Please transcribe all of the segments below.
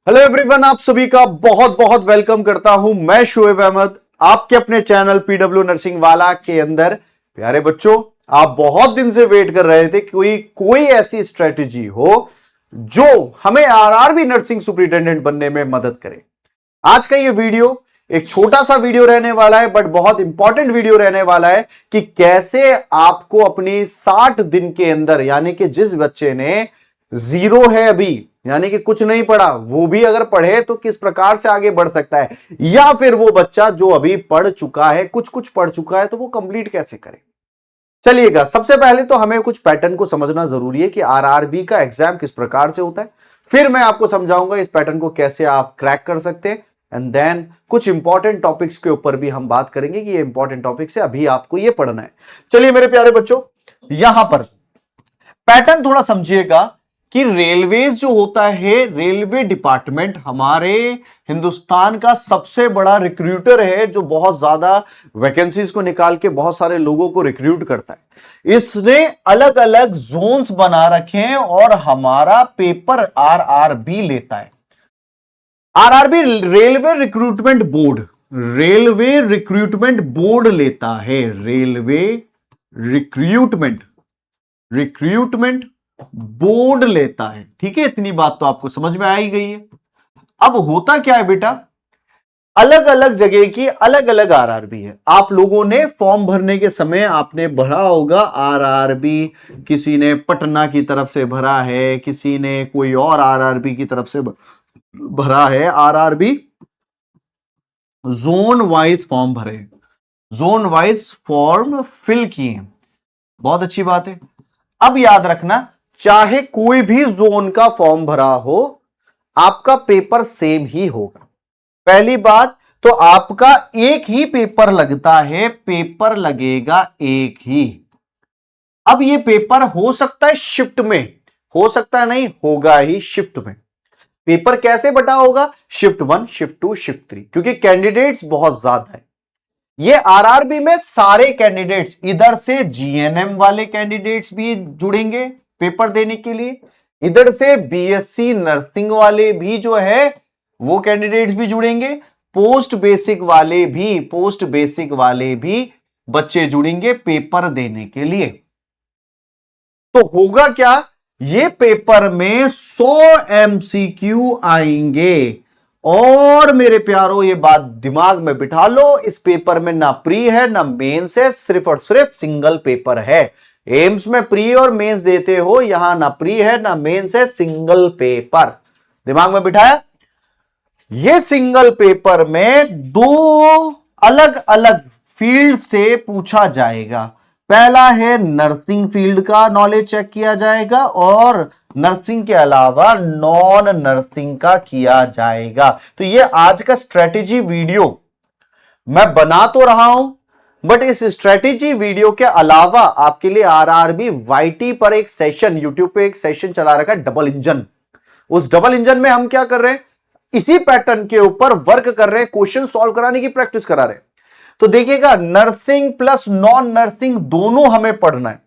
Hello everyone, आप सभी का बहुत बहुत वेलकम करता हूं। मैं शोएब अहमद, आपके अपने चैनल पीडब्ल्यू नर्सिंग वाला के अंदर। प्यारे बच्चों, आप बहुत दिन से वेट कर रहे थे कि कोई ऐसी स्ट्रेटेजी हो जो हमें आरआरबी नर्सिंग सुपरिटेंडेंट बनने में मदद करे। आज का ये वीडियो एक छोटा सा वीडियो रहने वाला है, बट बहुत इंपॉर्टेंट वीडियो रहने वाला है कि कैसे आपको अपनी 60 दिन के अंदर, यानी कि जिस बच्चे ने जीरो है अभी, यानी कि कुछ नहीं पढ़ा, वो भी अगर पढ़े तो किस प्रकार से आगे बढ़ सकता है, या फिर वो बच्चा जो अभी पढ़ चुका है, कुछ कुछ पढ़ चुका है, तो वो कंप्लीट कैसे करे। चलिएगा, सबसे पहले तो हमें कुछ पैटर्न को समझना जरूरी है कि आरआरबी का एग्जाम किस प्रकार से होता है। फिर मैं आपको समझाऊंगा इस पैटर्न को कैसे आप क्रैक कर सकते हैं, एंड देन कुछ इंपॉर्टेंट टॉपिक्स के ऊपर भी हम बात करेंगे कि ये इंपॉर्टेंट टॉपिक्स है, अभी आपको ये पढ़ना है। चलिए मेरे प्यारे बच्चों, यहां पर पैटर्न थोड़ा समझिएगा कि रेलवेज जो होता है, रेलवे डिपार्टमेंट हमारे हिंदुस्तान का सबसे बड़ा रिक्रूटर है, जो बहुत ज्यादा वैकेंसीज को निकाल के बहुत सारे लोगों को रिक्रूट करता है। इसने अलग अलग जोन्स बना रखे हैं और हमारा पेपर आरआरबी लेता है। RRB railway recruitment board, railway recruitment board लेता है। रेलवे रिक्रूटमेंट रिक्रूटमेंट बोर्ड लेता है। ठीक है, इतनी बात तो आपको समझ में आ ही गई है। अब होता क्या है बेटा, अलग अलग जगह की अलग अलग आरआरबी है। आप लोगों ने फॉर्म भरने के समय आपने भरा होगा आरआरबी, किसी ने पटना की तरफ से भरा है, किसी ने कोई और आरआरबी की तरफ से भरा है। आरआरबी जोन वाइज फॉर्म भरे, जोन वाइज फॉर्म फिल किए, बहुत अच्छी बात है। अब याद रखना, चाहे कोई भी जोन का फॉर्म भरा हो, आपका पेपर सेम ही होगा। पहली बात तो आपका एक ही पेपर लगता है, पेपर लगेगा एक ही। अब ये पेपर हो सकता है शिफ्ट में, हो सकता है नहीं, होगा ही शिफ्ट में। पेपर कैसे बटा होगा? शिफ्ट 1, शिफ्ट 2, शिफ्ट 3, क्योंकि कैंडिडेट्स बहुत ज्यादा है। ये आरआरबी में सारे कैंडिडेट्स, इधर से जीएनएम वाले कैंडिडेट्स भी जुड़ेंगे पेपर देने के लिए, इधर से बीएससी नर्सिंग वाले भी जो है वो कैंडिडेट्स भी जुड़ेंगे, पोस्ट बेसिक वाले भी, पोस्ट बेसिक वाले भी बच्चे जुड़ेंगे पेपर देने के लिए। तो होगा क्या, ये पेपर में 100 एमसीक्यू आएंगे। और मेरे प्यारो, ये बात दिमाग में बिठा लो, इस पेपर में ना प्री है ना मेंस है, सिर्फ और सिर्फ सिंगल पेपर है। एम्स में प्री और मेंस देते हो, यहां ना प्री है ना मेंस है, सिंगल पेपर। दिमाग में बिठाया? ये सिंगल पेपर में दो अलग अलग फील्ड से पूछा जाएगा। पहला है नर्सिंग फील्ड का नॉलेज चेक किया जाएगा, और नर्सिंग के अलावा नॉन नर्सिंग का किया जाएगा। तो ये आज का स्ट्रेटेजी वीडियो मैं बना तो रहा हूं, बट इस स्ट्रेटेजी वीडियो के अलावा आपके लिए आरआरबी वाईटी पर एक सेशन, यूट्यूब पे एक सेशन चला रखा है, डबल इंजन। उस डबल इंजन में हम क्या कर रहे हैं, इसी पैटर्न के ऊपर वर्क कर रहे हैं, क्वेश्चन सॉल्व कराने की प्रैक्टिस करा रहे हैं। तो देखिएगा, नर्सिंग प्लस नॉन नर्सिंग दोनों हमें पढ़ना है।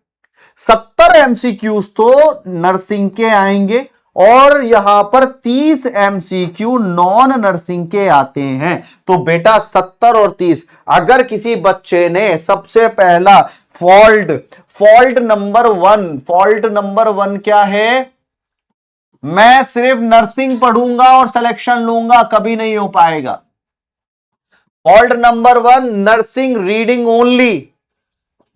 70 एमसीक्यूज तो नर्सिंग के आएंगे, और यहां पर 30 एमसीक्यू नॉन नर्सिंग के आते हैं। तो बेटा 70 और 30, अगर किसी बच्चे ने सबसे पहला फॉल्ट नंबर वन क्या है, मैं सिर्फ नर्सिंग पढ़ूंगा और सिलेक्शन लूंगा, कभी नहीं हो पाएगा। Fault number 1, nursing reading only,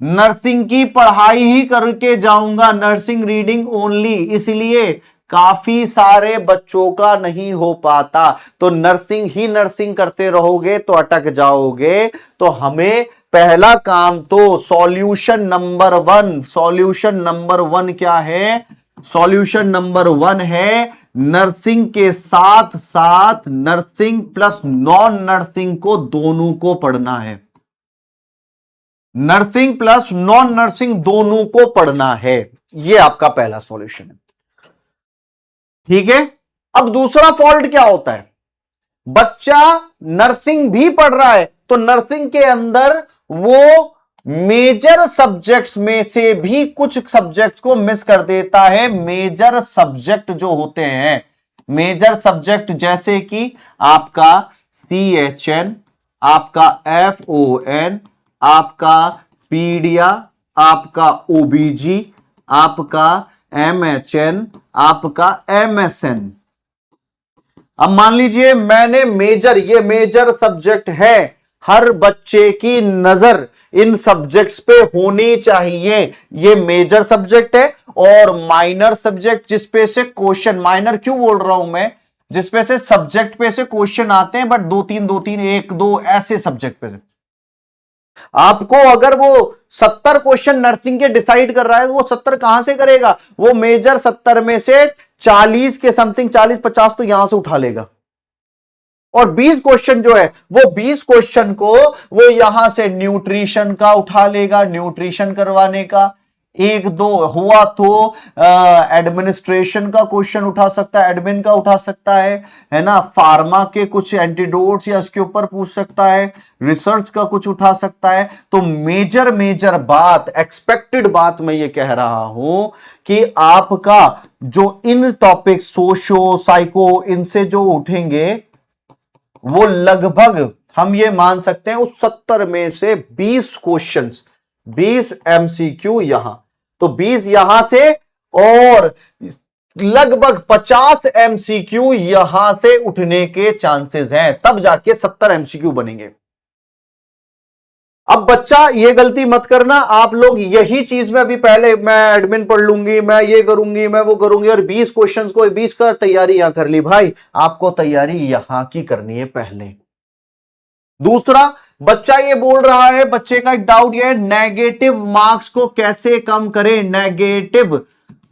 nursing की पढ़ाई ही करके जाऊंगा, नर्सिंग रीडिंग ओनली, इसलिए काफी सारे बच्चों का नहीं हो पाता। तो नर्सिंग ही नर्सिंग करते रहोगे तो अटक जाओगे। तो हमें पहला काम तो सॉल्यूशन नंबर 1, सॉल्यूशन नंबर 1 क्या है? सॉल्यूशन नंबर 1 है नर्सिंग के साथ साथ नर्सिंग प्लस नॉन नर्सिंग को दोनों को पढ़ना है। नर्सिंग प्लस नॉन नर्सिंग दोनों को पढ़ना है, यह आपका पहला सॉल्यूशन है। ठीक है, अब दूसरा फॉल्ट क्या होता है, बच्चा नर्सिंग भी पढ़ रहा है, तो नर्सिंग के अंदर वो मेजर सब्जेक्ट्स में से भी कुछ सब्जेक्ट्स को मिस कर देता है। मेजर सब्जेक्ट जो होते हैं, मेजर सब्जेक्ट जैसे कि आपका CHN, आपका FON, आपका पीडिया, आपका OBG, आपका MHN, आपका MSN। अब मान लीजिए मैंने ये मेजर सब्जेक्ट है, हर बच्चे की नजर इन सब्जेक्ट्स पे होनी चाहिए। ये मेजर सब्जेक्ट है और माइनर सब्जेक्ट जिसपे से क्वेश्चन, माइनर क्यों बोल रहा हूं मैं, जिसपे से सब्जेक्ट पे से क्वेश्चन आते हैं, बट दो तीन एक दो ऐसे सब्जेक्ट पे से आपको अगर वो 70 क्वेश्चन नर्सिंग के डिसाइड कर रहा है, वो 70 कहां से करेगा, वो मेजर 70 में से 40 के समथिंग, 40-50 तो यहां से उठा लेगा, और 20 क्वेश्चन जो है वो 20 क्वेश्चन को वो यहां से न्यूट्रिशन का उठा लेगा, न्यूट्रिशन करवाने का। एक दो हुआ तो एडमिनिस्ट्रेशन का क्वेश्चन उठा सकता है, एडमिन का उठा सकता है ना, फार्मा के कुछ एंटीडोट्स या उसके ऊपर पूछ सकता है, रिसर्च का कुछ उठा सकता है। तो मेजर बात, एक्सपेक्टेड बात मैं ये कह रहा हूं कि आपका जो इन टॉपिक सोशो साइको इनसे जो उठेंगे वो लगभग हम ये मान सकते हैं उस 70 में से 20 क्वेश्चंस, 20 MCQ यहां, तो 20 यहां से और लगभग 50 MCQ यहां से उठने के चांसेस हैं, तब जाके 70 MCQ बनेंगे। अब बच्चा ये गलती मत करना, आप लोग यही चीज में अभी पहले मैं एडमिन पढ़ लूंगी, मैं ये करूंगी, मैं वो करूंगी, और 20 क्वेश्चंस को 20 का तैयारी यहां कर ली। भाई आपको तैयारी यहां की करनी है पहले। दूसरा, बच्चा ये बोल रहा है, बच्चे का एक डाउट ये है, नेगेटिव मार्क्स को कैसे कम करें, नेगेटिव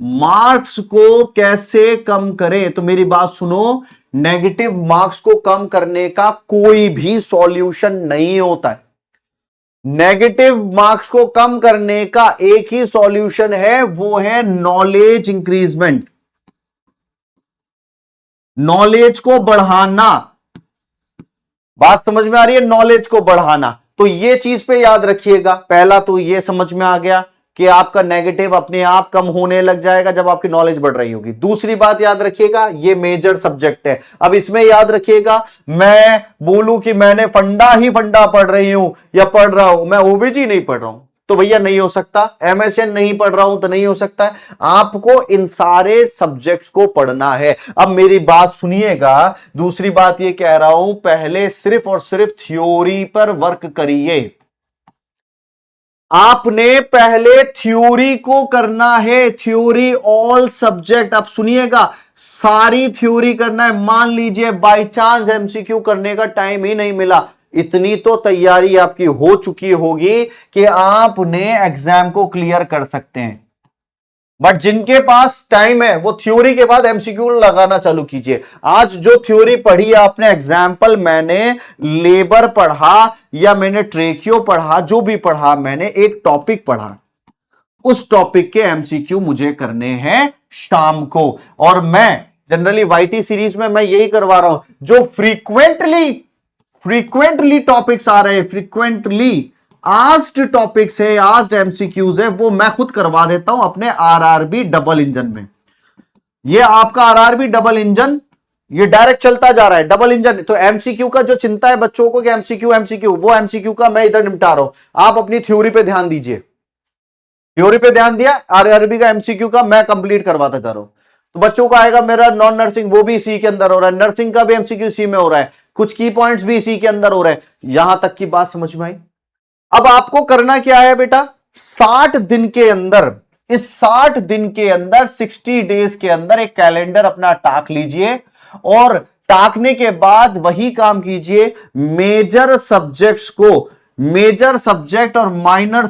मार्क्स को कैसे कम करें। तो मेरी बात सुनो, नेगेटिव मार्क्स को कम करने का कोई भी सॉल्यूशन नहीं होता है। नेगेटिव मार्क्स को कम करने का एक ही सॉल्यूशन है, वो है नॉलेज इंक्रीजमेंट, नॉलेज को बढ़ाना। बात समझ में आ रही है, नॉलेज को बढ़ाना। तो ये चीज पे याद रखिएगा, पहला तो ये समझ में आ गया कि आपका नेगेटिव अपने आप कम होने लग जाएगा जब आपकी नॉलेज बढ़ रही होगी। दूसरी बात याद रखिएगा, ये मेजर सब्जेक्ट है। अब इसमें याद रखिएगा, मैं बोलूं कि मैंने फंडा ही फंडा पढ़ रही हूं या पढ़ रहा हूं, मैं ओबीजी नहीं पढ़ रहा हूं, तो भैया नहीं हो सकता। MSN नहीं पढ़ रहा हूं तो नहीं हो सकता है। आपको इन सारे सब्जेक्ट्स को पढ़ना है। अब मेरी बात सुनिएगा, दूसरी बात ये कह रहा हूं, पहले सिर्फ और सिर्फ थ्योरी पर वर्क करिए। आपने पहले थ्योरी को करना है, थ्योरी ऑल सब्जेक्ट। आप सुनिएगा, सारी थ्योरी करना है। मान लीजिए बाय चांस MCQ करने का टाइम ही नहीं मिला, इतनी तो तैयारी आपकी हो चुकी होगी कि आपने एग्जाम को क्लियर कर सकते हैं। बट जिनके पास टाइम है वो थ्योरी के बाद MCQ लगाना चालू कीजिए। आज जो थ्योरी पढ़ी है आपने, एग्जाम्पल मैंने लेबर पढ़ा या मैंने ट्रेकियो पढ़ा, जो भी पढ़ा मैंने, एक टॉपिक पढ़ा, उस टॉपिक के MCQ मुझे करने हैं शाम को। और मैं जनरली YT सीरीज में मैं यही करवा रहा हूं, जो फ्रीक्वेंटली टॉपिक्स आ रहे हैं, फ्रीक्वेंटली आस्क्ड टॉपिक्स है, आस्क्ड MCQs है, वो मैं खुद करवा देता हूं अपने RRB डबल इंजन में। ये आपका RRB डबल इंजन ये डायरेक्ट चलता जा रहा है, डबल इंजन। तो MCQ का जो चिंता है बच्चों को कि MCQ वो MCQ का मैं इधर निपटा रहा हूं। आप अपनी थ्योरी पे ध्यान दीजिए, थ्योरी पे ध्यान दिया, RRB का MCQ का मैं कंप्लीट करवाता जा रहा हूं। तो बच्चों को आएगा मेरा नॉन नर्सिंग, वो भी इसी के अंदर हो रहा है, नर्सिंग का भी MCQ इसी में हो रहा है, कुछ की पॉइंट्स भी इसी के अंदर हो रहे हैं। यहां तक की बात समझ में आई। अब आपको करना क्या है बेटा, 60 दिन के अंदर, इस 60 दिन के अंदर, 60 डेज के अंदर एक कैलेंडर अपना टाक लीजिए, और टाकने के बाद वही काम कीजिए, मेजर सब्जेक्ट्स को, मेजर सब्जेक्ट और माइनर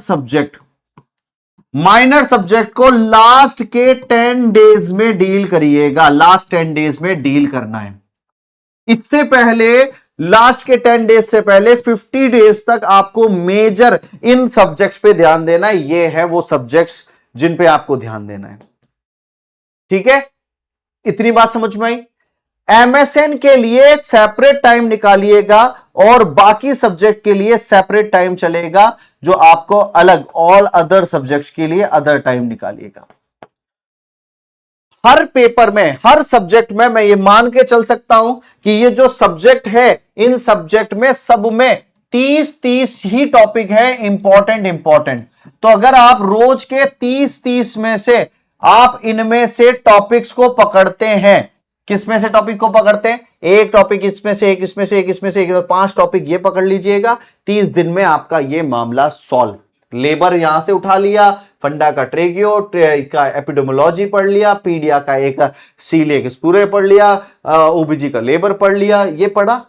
सब्जेक्ट को लास्ट के 10 डेज में डील करिएगा। लास्ट 10 डेज में डील करना है। इससे पहले, लास्ट के 10 डेज से पहले 50 डेज तक आपको मेजर इन सब्जेक्ट्स पे ध्यान देना है। ये है वो सब्जेक्ट्स जिन पे आपको ध्यान देना है। ठीक है, इतनी बात समझ में आई। MSN के लिए सेपरेट टाइम निकालिएगा और बाकी सब्जेक्ट के लिए सेपरेट टाइम चलेगा, जो आपको अलग, ऑल अदर सब्जेक्ट्स के लिए अदर टाइम निकालिएगा। हर पेपर में, हर सब्जेक्ट में मैं ये मान के चल सकता हूं कि ये जो सब्जेक्ट है, इन सब्जेक्ट में सब में 30-30 ही टॉपिक है इंपॉर्टेंट। तो अगर आप रोज के 30-30 में से आप इनमें से टॉपिक्स को पकड़ते हैं, किस में से टॉपिक को पकड़ते हैं, एक टॉपिक इसमें से, एक इसमें से, एक इसमें से, एक 5 टॉपिक ये पकड़ लीजिएगा, 30 दिन में आपका ये मामला सॉल्व। लेबर यहां से उठा लिया, फंडा का ट्रेगियो का एपिडेमोलॉजी पढ़ लिया, पीडिया का एक सीलियक पूरे पढ़ लिया, ओबीजी का लेबर पढ़ लिया, ये पढ़ा,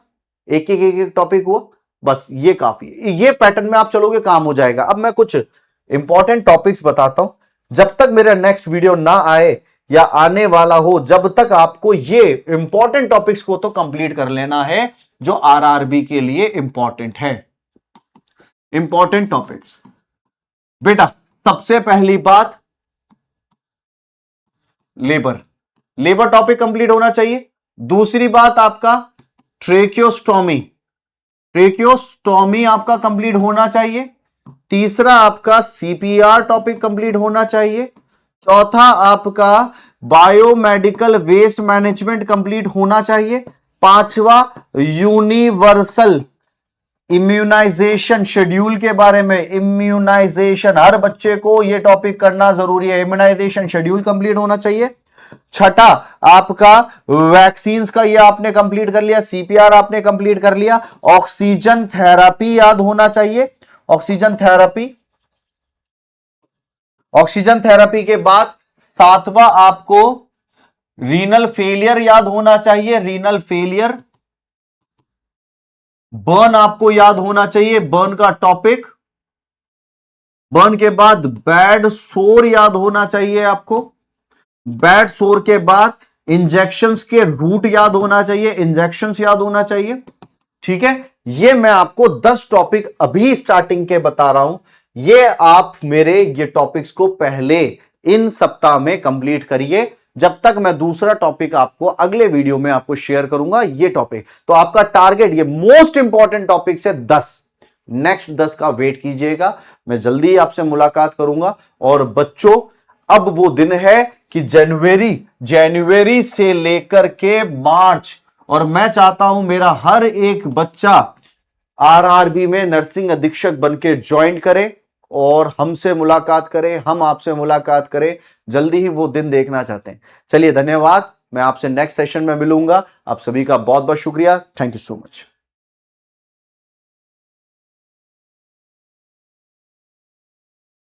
एक एक टॉपिक हुआ, बस ये काफी है। ये पैटर्न में आप चलोगे काम हो जाएगा। अब मैं कुछ इंपॉर्टेंट टॉपिक्स बताता हूं, जब तक मेरा नेक्स्ट वीडियो ना आए या आने वाला हो, जब तक आपको ये इंपॉर्टेंट टॉपिक्स को तो कंप्लीट कर लेना है जो आरआरबी के लिए इंपॉर्टेंट है। इंपॉर्टेंट टॉपिक्स बेटा, सबसे पहली बात लेबर टॉपिक कंप्लीट होना चाहिए। दूसरी बात आपका ट्रेकियोस्टोमी आपका कंप्लीट होना चाहिए। तीसरा आपका सीपीआर टॉपिक कंप्लीट होना चाहिए। चौथा आपका बायोमेडिकल वेस्ट मैनेजमेंट कंप्लीट होना चाहिए। पांचवा यूनिवर्सल इम्यूनाइजेशन शेड्यूल के बारे में, इम्यूनाइजेशन हर बच्चे को यह टॉपिक करना जरूरी है, इम्यूनाइजेशन शेड्यूल कंप्लीट होना चाहिए। छठा आपका वैक्सीन्स का ये आपने कंप्लीट कर लिया, सीपीआर आपने कंप्लीट कर लिया। ऑक्सीजन थेरेपी याद होना चाहिए, ऑक्सीजन थेरेपी के बाद सातवां आपको रीनल फेलियर याद होना चाहिए, रीनल फेलियर। बर्न आपको याद होना चाहिए, बर्न का टॉपिक। बर्न के बाद बैड सोर याद होना चाहिए आपको। बैड सोर के बाद इंजेक्शंस के रूट याद होना चाहिए, इंजेक्शंस याद होना चाहिए। ठीक है, ये मैं आपको 10 टॉपिक अभी स्टार्टिंग के बता रहा हूं। ये आप मेरे ये टॉपिक्स को पहले इन सप्ताह में कंप्लीट करिए, जब तक मैं दूसरा टॉपिक आपको अगले वीडियो में आपको शेयर करूंगा ये टॉपिक। तो आपका टारगेट ये मोस्ट इंपॉर्टेंट टॉपिक से 10, नेक्स्ट 10 का वेट कीजिएगा। मैं जल्दी ही आपसे मुलाकात करूंगा। और बच्चों, अब वो दिन है कि जनवरी से लेकर के मार्च, और मैं चाहता हूं मेरा हर एक बच्चा आरआरबी में नर्सिंग अधीक्षक बनके ज्वाइन करे और हमसे मुलाकात करे, हम आपसे मुलाकात करें। जल्दी ही वो दिन देखना चाहते हैं। चलिए, धन्यवाद। मैं आपसे नेक्स्ट सेशन में मिलूंगा। आप सभी का बहुत बहुत शुक्रिया। Thank you so much.